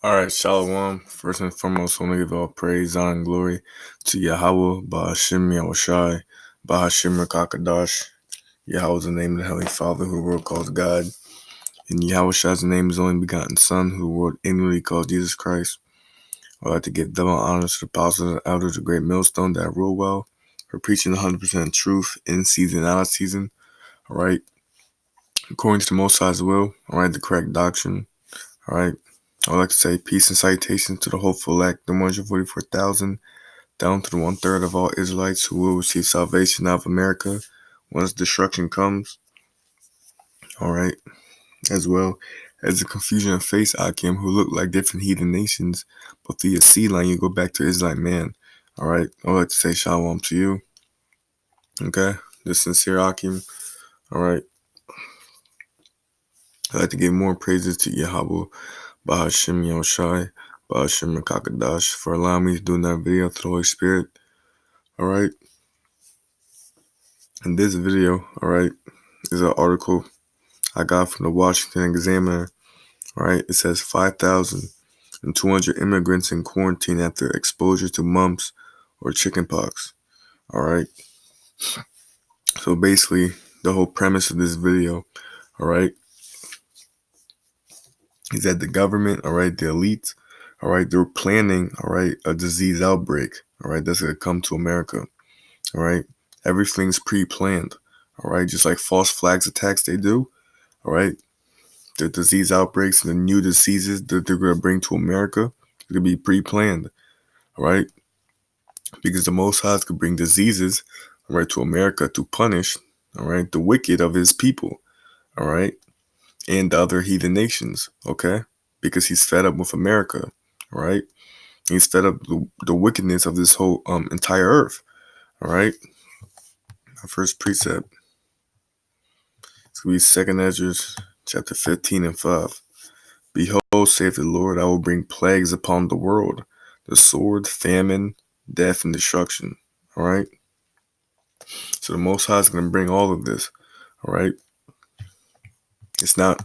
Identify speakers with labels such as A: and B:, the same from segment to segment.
A: All right, Shalom. First and foremost, I want to give all praise, honor, and glory to Yahweh, Bahashim Yahushai, Bahashim Rakakadash. Yahweh is the name of the Heavenly Father, who the world calls God. And Yahushai is the name of his only begotten Son, who the world ignorantly calls Jesus Christ. I'd like to give double honors to the apostles and elders of Great Millstone that rule well, for preaching 100% truth in season and out of season. All right, according to the Most High's will, all right, the correct doctrine. All right. I would like to say peace and salutations to the hopeful elect, the 144,000, down to the 1/3 of all Israelites who will receive salvation out of America once destruction comes. All right. As well as the confusion of face Akim, who look like different heathen nations, but through your seed line, you go back to Israelite man. All right. I would like to say shalom to you. Okay. The sincere Akim. All right. I'd like to give more praises to Yahweh, Bahashim Yahushai, Bahashim Rakakadash, for allowing me to do that video to the Holy Spirit. All right. And this video, all right, is an article I got from the Washington Examiner. All right. It says 5,200 immigrants in quarantine after exposure to mumps or chickenpox. All right. So basically, the whole premise of this video, all right, is that the government, all right, the elites, all right, they're planning, all right, a disease outbreak, all right, that's going to come to America, all right. Everything's pre-planned, all right, just like false flags attacks they do, all right. The disease outbreaks and the new diseases that they're going to bring to America, it's going to be pre-planned, all right, because the Most High could bring diseases, all right, to America to punish, all right, the wicked of his people, all right, and the other heathen nations, okay? Because he's fed up with America, right? He's fed up the wickedness of this whole entire earth, all right? Our first precept, it's going to be 2 Ezra chapter 15 and 5. Behold, saith the Lord, I will bring plagues upon the world, the sword, famine, death, and destruction, all right? So the Most High is going to bring all of this, all right? It's not,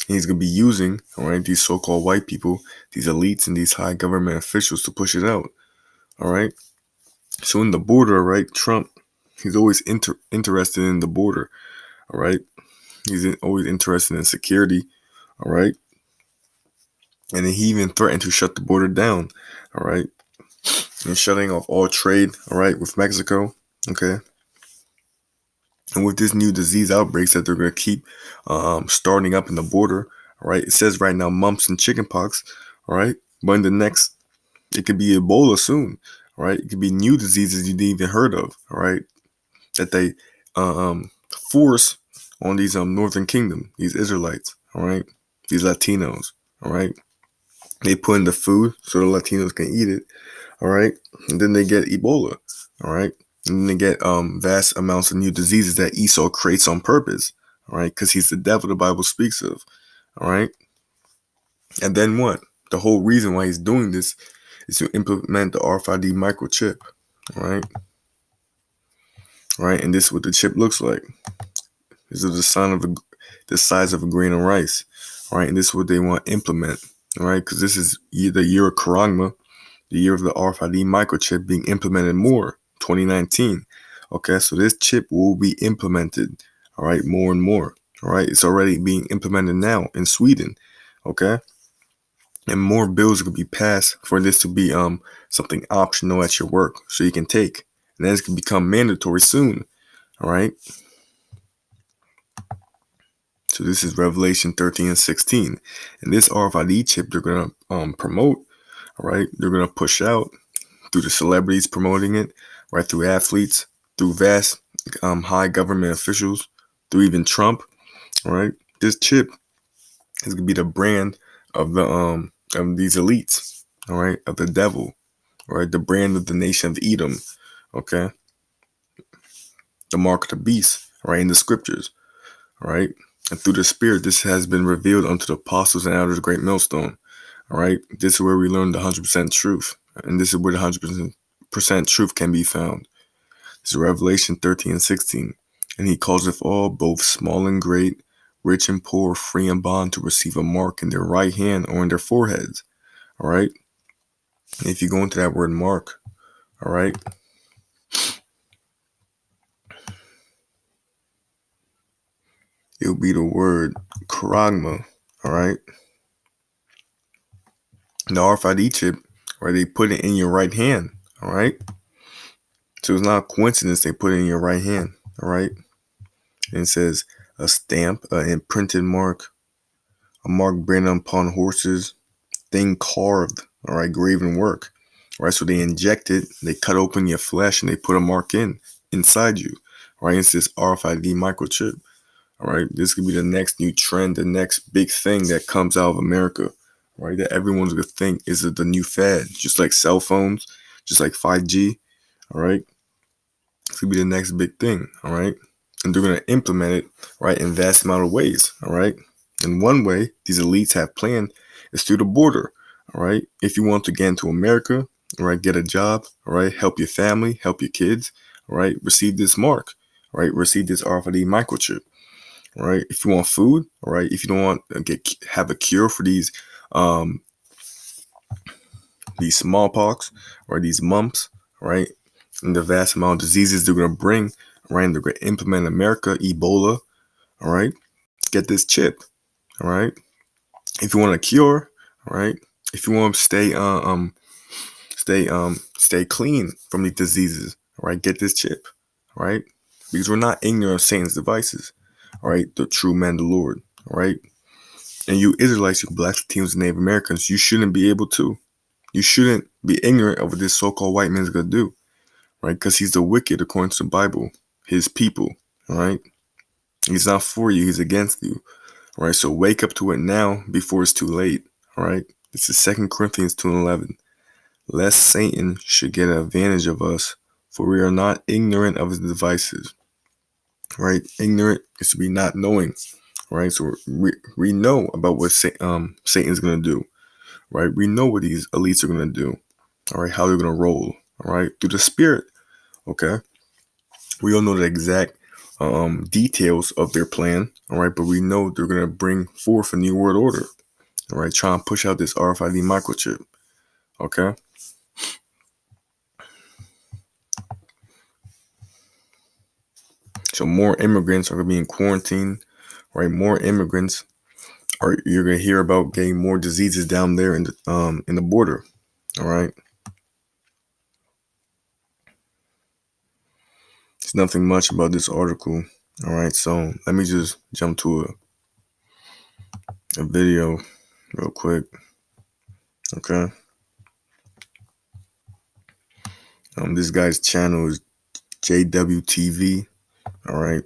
A: he's going to be using, all right, these so-called white people, these elites and these high government officials to push it out, all right? So in the border, right, Trump, he's always interested in the border, all right? He's always interested in security, all right? And then he even threatened to shut the border down, all right? And shutting off all trade, all right, with Mexico, okay? And with this new disease outbreaks that they're going to keep starting up in the border, all right? It says right now mumps and chickenpox, all right? But in the next, it could be Ebola soon, all right? It could be new diseases you didn't even heard of, all right? That they force on these Northern Kingdom, these Israelites, all right? These Latinos, all right? They put in the food so the Latinos can eat it, all right? And then they get Ebola, all right? And then they get vast amounts of new diseases that Esau creates on purpose, all right? Because he's the devil the Bible speaks of, all right? And then what? The whole reason why he's doing this is to implement the RFID microchip, all right? All right, and this is what the chip looks like. This is the size of a grain of rice, all right? And this is what they want to implement, all right? Because this is the year of Karagma, the year of the RFID microchip being implemented more, 2019. Okay, so this chip will be implemented, all right, more and more, all right? It's already being implemented now in Sweden, okay? And more bills could be passed for this to be something optional at your work so you can take. And then it's going to become mandatory soon, all right? So this is Revelation 13 and 16. And this RFID chip they're going to promote, all right? They're going to push out through the celebrities promoting it, right? Through athletes, through vast high government officials, through even Trump, all right? This chip is going to be the brand of the of these elites, all right? Of the devil, all right? The brand of the nation of Edom, okay? The mark of the beast, right? In the scriptures, all right? And through the Spirit, this has been revealed unto the apostles and elders of Great Millstone. All right. This is where we learn the 100% truth. And this is where the 100% truth can be found. This is Revelation 13 and 16. And he causeth all, both small and great, rich and poor, free and bond, to receive a mark in their right hand or in their foreheads. all right? If you go into that word mark, all right, it'll be the word charagma, all right? The RFID chip, right, they put it in your right hand, all right? So it's not a coincidence they put it in your right hand, all right? And it says a stamp, an imprinted mark, a mark branded upon horses, thing carved, all right, graven work, right? So they inject it, they cut open your flesh, and they put a mark inside you, right? It's this RFID microchip, all right? This could be the next new trend, the next big thing that comes out of America, right? That everyone's gonna think is the new fad, just like cell phones, just like 5G, all right? This could be the next big thing, all right? And they're gonna implement it, right, in vast amount of ways, all right? And one way these elites have planned is through the border, all right? If you want to get into America, all right, get a job, all right, help your family, help your kids, all right, receive this mark, all right, receive this RFID microchip, all right? If you want food, all right, if you don't want to have a cure for these smallpox or these mumps, right, and the vast amount of diseases they're going to bring, right, and they're going to implement in America, Ebola, all right, get this chip, all right? If you want a cure, all right, if you want to stay clean from these diseases, all right, get this chip, all right? Because we're not ignorant of Satan's devices, all right? The true man, the Lord, all right? And you Israelites, you blacks, Latinos, and Native Americans, you shouldn't be able to. You shouldn't be ignorant of what this so-called white man's gonna do, right? Because he's the wicked according to the Bible, his people, all right? He's not for you, he's against you, all right? So wake up to it now before it's too late, all right? This is 2 Corinthians 2:11. Lest Satan should get an advantage of us, for we are not ignorant of his devices, right? Ignorant is to be not knowing, right? So we know about what Satan's going to do, right? We know what these elites are going to do, all right? How they're going to roll, all right? Through the spirit, okay? We don't know the exact details of their plan, all right? But we know they're going to bring forth a new world order, all right? Try and push out this RFID microchip, okay? So more immigrants are going to be in quarantine, right? More immigrants are you're going to hear about getting more diseases down there in the border, all right? It's nothing much about this article, all right? So let me just jump to a video real quick, okay? This guy's channel is JWTV, all right?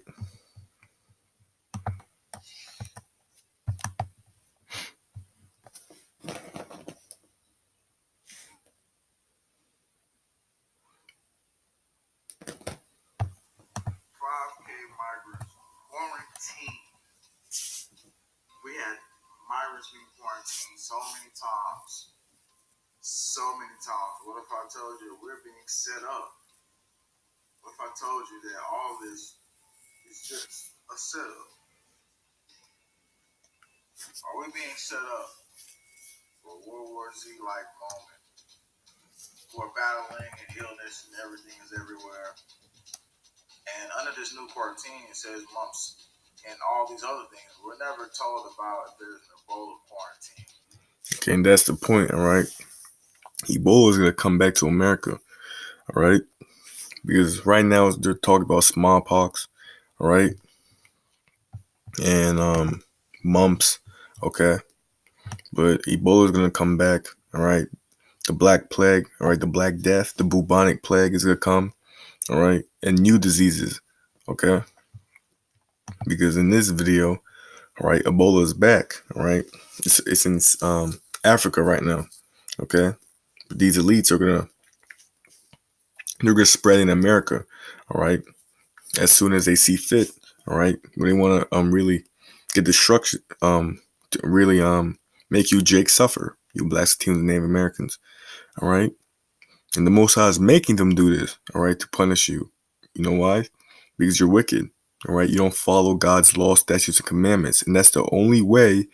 B: We had migrants being quarantined so many times. What if I told you we're being set up? What if I told you that all this is just a setup? Are we being set up for World War Z like moment? We're battling and illness and everything is everywhere. And under this new quarantine, it says mumps and all these other things. We're never told about if there's an Ebola quarantine.
A: Okay, and that's the point, all right? Ebola is going to come back to America, all right? Because right now they're talking about smallpox, all right? And mumps, okay? But Ebola is going to come back, all right? The Black Plague, all right? The Black Death, the bubonic plague is going to come, all right? And new diseases, okay? Because in this video, all right, Ebola is back, all right? It's in Africa right now, okay? But these elites they're gonna spread in America, all right? As soon as they see fit, all right? When they want to really get destruction, to really make you Jake suffer, you blacks, Latinos, and Native Americans, all right? And the Most High is making them do this, all right, to punish you. You know why? Because you're wicked, all right? You don't follow God's law, statutes, and commandments, and that's the only way,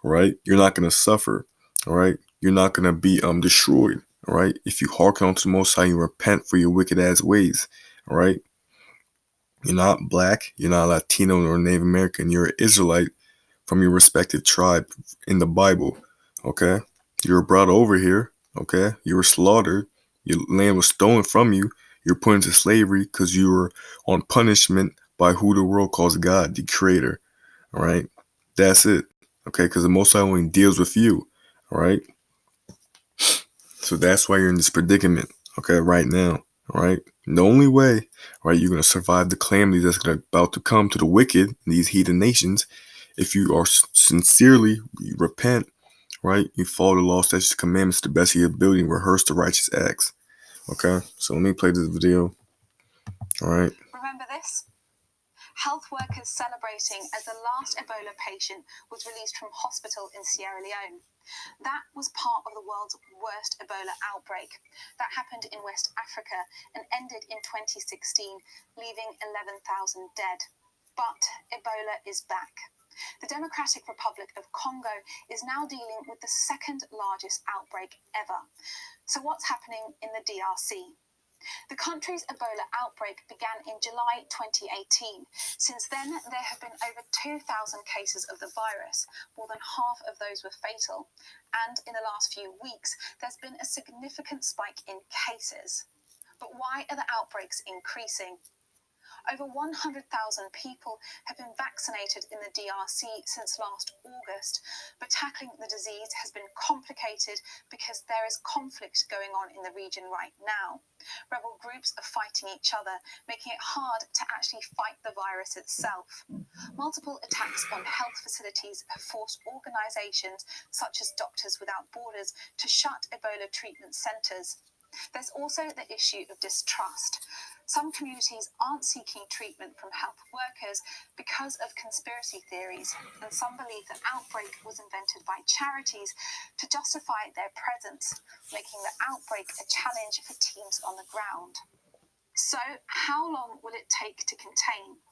A: all right? You're not gonna suffer, all right? you're not gonna be destroyed. All right, if you hearken unto the Most High, you repent for your wicked ass ways. All right, you're not black, you're not Latino or Native American. You're an Israelite from your respective tribe in the Bible. Okay, you were brought over here. Okay, you were slaughtered. Your land was stolen from you. You're put into slavery because you were on punishment by who the world calls God, the Creator. All right, that's it. Okay, because the Most High only deals with you. All right, so that's why you're in this predicament. Okay, right now. All right, the only way, right, you're gonna survive the calamity that's about to come to the wicked in these heathen nations, if you are sincerely you repent, right, you follow the law, statutes, commandments to the best of your ability, and rehearse the righteous acts. Okay, so let me play this video. All right.
B: Remember this? Health workers celebrating as the last Ebola patient was released from hospital in Sierra Leone. That was part of the world's worst Ebola outbreak. That happened in West Africa and ended in 2016, leaving 11,000 dead. But Ebola is back. The Democratic Republic of Congo is now dealing with the second largest outbreak ever. So what's happening in the DRC? The country's Ebola outbreak began in July 2018. Since then, there have been over 2,000 cases of the virus. More than half of those were fatal. And in the last few weeks, there's been a significant spike in cases. But why are the outbreaks increasing? Over 100,000 people have been vaccinated in the DRC since last August, but tackling the disease has been complicated because there is conflict going on in the region right now. Rebel groups are fighting each other, making it hard to actually fight the virus itself. Multiple attacks on health facilities have forced organizations such as Doctors Without Borders to shut Ebola treatment centers. There's also the issue of distrust. Some communities aren't seeking treatment from health workers because of conspiracy theories, and some believe that Outbreak was invented by charities to justify their presence, making the outbreak a challenge for teams on the ground. So, how long will it take to contain?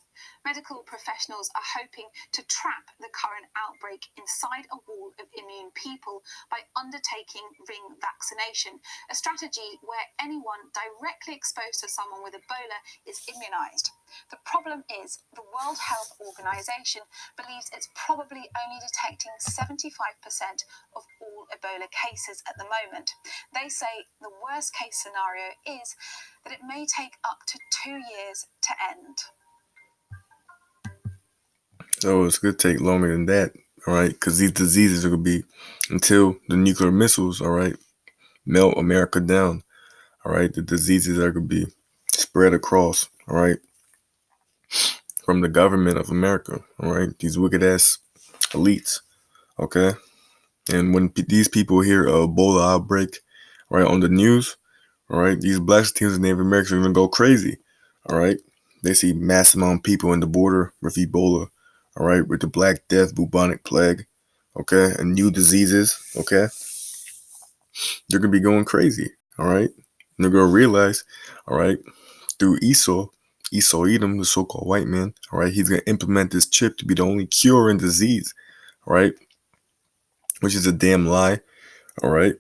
B: Medical professionals are hoping to trap the current outbreak inside a wall of immune people by undertaking ring vaccination, a strategy where anyone directly exposed to someone with Ebola is immunized. The problem is the World Health Organization believes it's probably only detecting 75% of all Ebola cases at the moment. They say the worst case scenario is that it may take up to 2 years to end.
A: So it's gonna take longer than that, all right? Because these diseases are gonna be until the nuclear missiles, all right, melt America down, all right. The diseases are gonna be spread across, all right, from the government of America, all right. These wicked ass elites, okay. And when these people hear a Ebola outbreak, right, on the news, all right, these black teams and Native Americans are gonna go crazy, all right. They see mass amount of people in the border with Ebola, all right, with the Black Death, bubonic plague, okay, and new diseases, okay. They're gonna be going crazy, all right. And they're gonna realize, all right, through Esau Edom, the so-called white man, all right, he's gonna implement this chip to be the only cure in disease, all right, which is a damn lie, all right.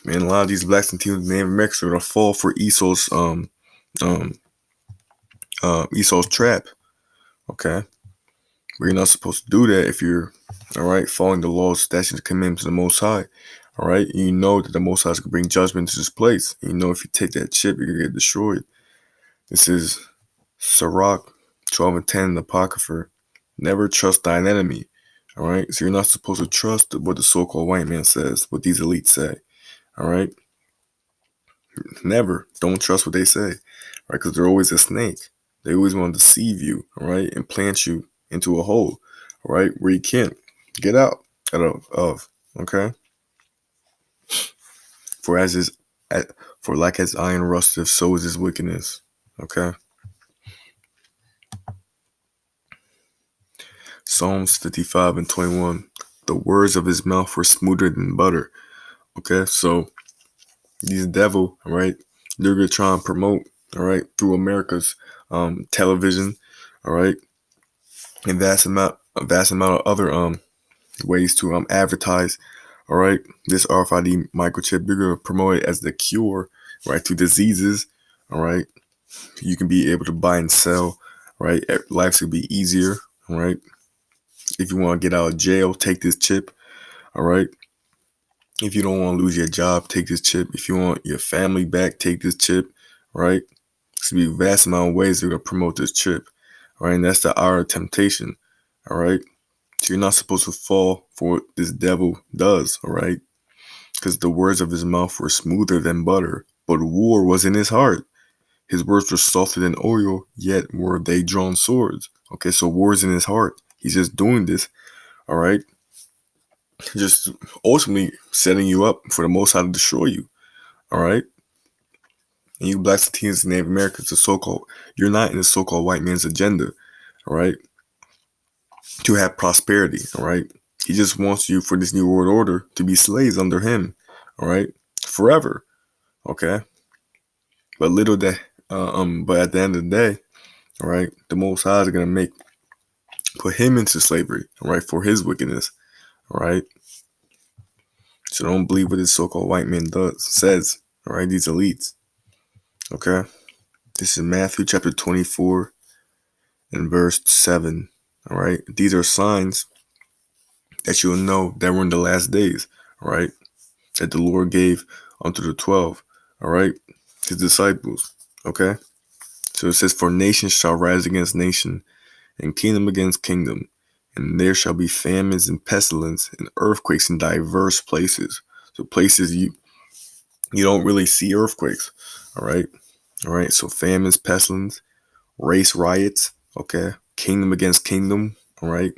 A: And a lot of these blacks and teens in Native Americans are gonna fall for um Esau's trap. Okay. But you're not supposed to do that if you're all right, following the laws, statutes, and commandments of the Most High. All right. You know that the Most High is gonna bring judgment to this place. You know if you take that chip, you're gonna get destroyed. This is Sirach 12 and 10 in the Apocrypha. Never trust thine enemy. All right. So you're not supposed to trust what the so-called white man says, what these elites say. All right. Never. Don't trust what they say, right? Because they're always a snake. They always want to deceive you, all right, and plant you into a hole, all right, where you can't get out of. Okay. For as is, for like as iron rusteth, so is his wickedness. Okay. Psalms 55 and 21. The words of his mouth were smoother than butter. Okay. So these devil, all right, they're gonna try and promote, all right, through America's television, all right, a vast amount of other ways to advertise, All right, this RFID microchip, you're gonna promote it as the cure, right, to diseases. All right, you can be able to buy and sell. Right, life's gonna be easier. All right, if you want to get out of jail, take this chip. All right, if you don't want to lose your job, take this chip. If you want your family back, take this chip. Right, it's gonna be a vast amount of ways they're gonna promote this chip. All right, and that's the hour of temptation. All right, so you're not supposed to fall for what this devil does. All right, because the words of his mouth were smoother than butter, but war was in his heart. His words were softer than oil, yet were they drawn swords. Okay, so war's in his heart. He's just doing this, all right? Just ultimately setting you up for the Most High to destroy you, all right? And you blacks, Latinos, and Native Americans, the so-called, you're not in the so-called white man's agenda, all right? To have prosperity, all right? He just wants you for this new world order to be slaves under him, all right? Forever, okay? But little that, but at the end of the day, all right, the Most High is gonna put him into slavery, all right, for his wickedness, all right. So don't believe what this so-called white man says, all right. These elites, okay. This is Matthew chapter 24 and verse 7, all right. These are signs that you'll know that we're in the last days, all right. That the Lord gave unto the 12, all right, his disciples, okay. So it says, for nation shall rise against nation, and kingdom against kingdom, and there shall be famines and pestilence and earthquakes in diverse places. So places you don't really see earthquakes. All right. All right. So famines, pestilence, race riots. Okay. Kingdom against kingdom. All right.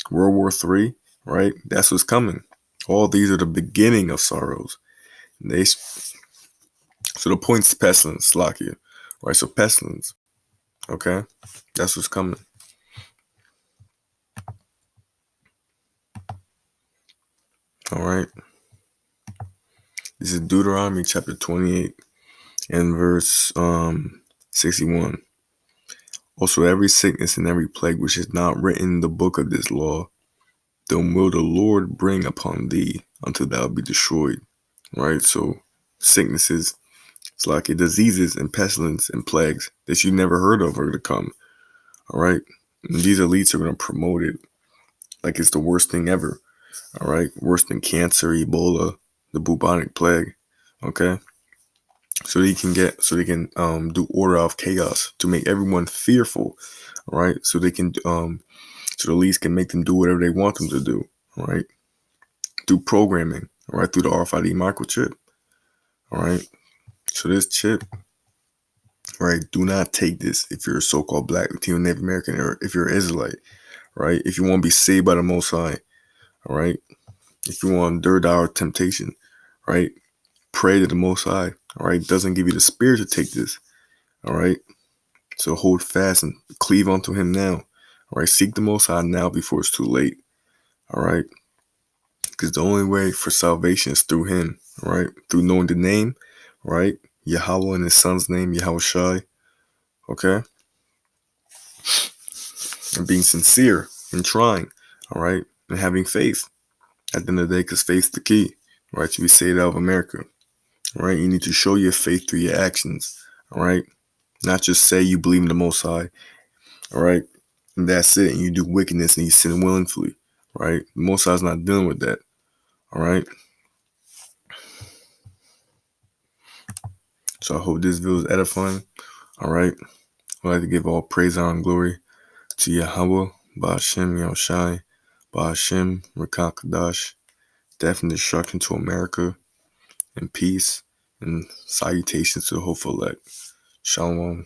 A: World War III. Right. That's what's coming. All these are the beginning of sorrows. They so the point is pestilence, Slakia. Right. So pestilence. Okay. That's what's coming. All right. This is Deuteronomy chapter 28 and verse 61. Also, every sickness and every plague which is not written in the book of this law, then will the Lord bring upon thee until thou be destroyed. Right? So, sicknesses, it's like diseases and pestilence and plagues that you never heard of are to come. All right? And these elites are going to promote it like it's the worst thing ever. All right? Worse than cancer, Ebola, the bubonic plague. Okay? So they can do order of chaos to make everyone fearful, right? So they can so the elites can make them do whatever they want them to do, right? Through programming, right? Through the RFID microchip, all right? So this chip, right? Do not take this if you're a so-called Black, Latino, Native American, or if you're an Israelite, right? If you want to be saved by the Most High, all right? If you want to endure our temptation, right? Pray to the Most High, all right? Doesn't give you the spirit to take this, all right? So hold fast and cleave unto him now. All right. Seek the Most High now before it's too late. All right. Because the only way for salvation is through him. All right. Through knowing the name, right? Yahweh and his son's name, Yahweh Shai. Okay. And being sincere and trying. All right. And having faith at the end of the day, because faith's the key, right? To be saved out of America. All right. You need to show your faith through your actions. All right. Not just say you believe in the Most High. All right. And that's it. And you do wickedness and you sin willingly. Right. The Most High's not dealing with that. All right. So I hope this video is edifying. All right. I'd like to give all praise, honor, and glory to Yahweh, Ba'ashem, Yahushai, Ba'ashem, Rakah Kadash, death and destruction to America, and peace and salutations to the hopeful elect. Shalom.